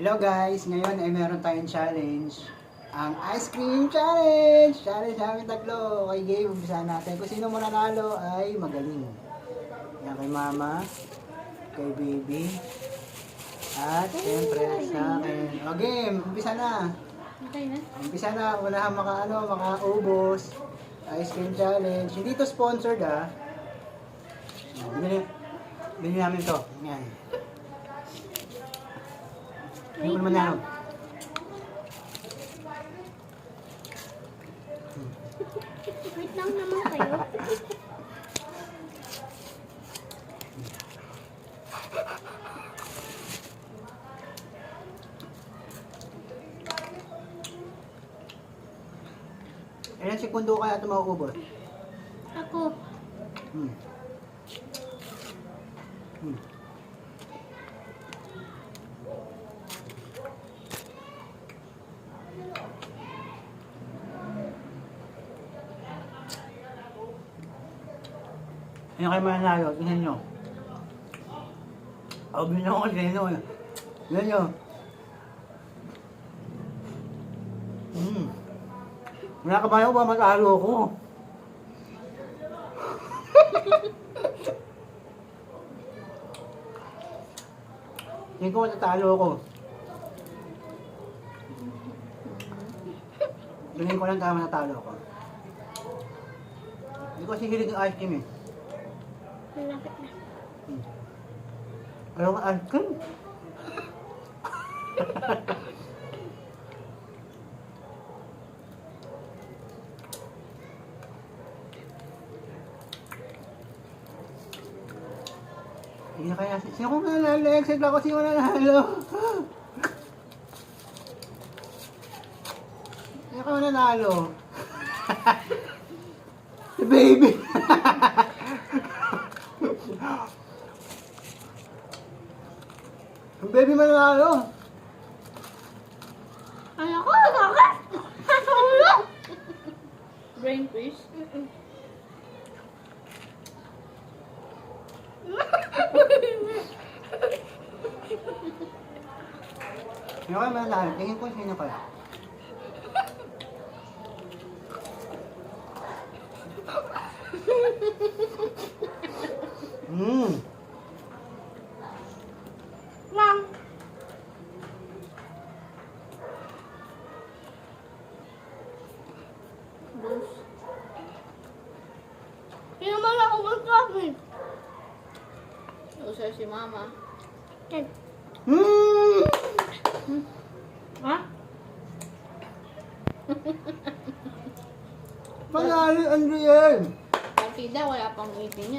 Hello guys, ngayon ay meron tayong challenge. Ang ice cream challenge! Challenge namin tatlo. Okay game, umpisa natin. Kung sino mananalo ay magaling. Yan kay mama, kay baby, at siyempre sa akin. O game, umpisa na. Okay na? Umpisa na, wala kang makaubos. Ice cream challenge. Hindi to sponsored ah. Bili namin to. Yan. Hindi ko naman naroon. Wait lang naman kayo. Ilan segundo kaya ito mauubos? Ako. Hmm. Hmm. Ano kayo mananalo? Tingnan nyo. Abin ako kasi ino. Tingnan nyo. Wala ka ba ba matalo ko? Hindi ko matatalo ko. Tingin ko lang tama natalo ko. Hindi ko kasi hilig ng ice cream eh. Malapit na. Ayaw ka ice cream? Hindi na kaya. Sino kong nanalo? Excited ako sino nanalo. Sino ka nanalo? Si baby. Ang baby manalo. Ayoko! Bakit? Ulo! Brain fish? Sino kayo manalo? Tingin ko sino kaya. Ma'am! Dos. Sino man ako magkakit? Usay si mama. Ken. Ha? Manalo, Andriel! Partida, wala pang 18 yan.